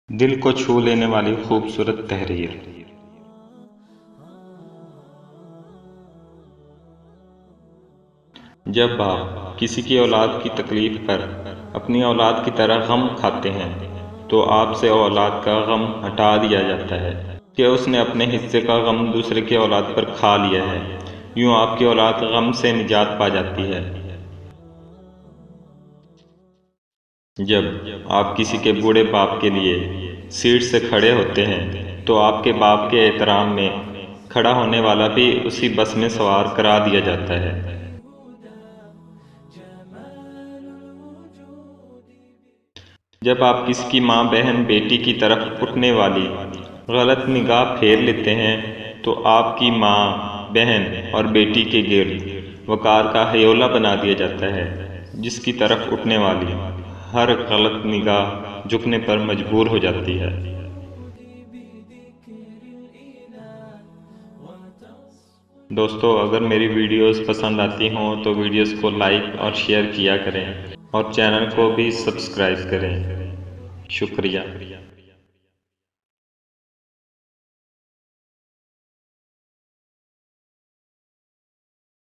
دل کو چھو لینے والی خوبصورت تحریر۔ جب آپ کسی کی اولاد کی تکلیف پر اپنی اولاد کی طرح غم کھاتے ہیں تو آپ سے اولاد کا غم ہٹا دیا جاتا ہے کہ اس نے اپنے حصے کا غم دوسرے کی اولاد پر کھا لیا ہے۔ یوں آپ کی اولاد غم سے نجات پا جاتی ہے۔ جب آپ کسی کے بوڑھے باپ کے لیے سیٹ سے کھڑے ہوتے ہیں تو آپ کے باپ کے احترام میں کھڑا ہونے والا بھی اسی بس میں سوار کرا دیا جاتا ہے۔ جب آپ کسی کی ماں بہن بیٹی کی طرف اٹھنے والی غلط نگاہ پھیر لیتے ہیں تو آپ کی ماں بہن اور بیٹی کے گرد وقار کا ہیولہ بنا دیا جاتا ہے، جس کی طرف اٹھنے والی ہر غلط نگاہ جھکنے پر مجبور ہو جاتی ہے۔ دوستو، اگر میری ویڈیوز پسند آتی ہوں تو ویڈیوز کو لائک اور شیئر کیا کریں اور چینل کو بھی سبسکرائب کریں۔ شکریہ۔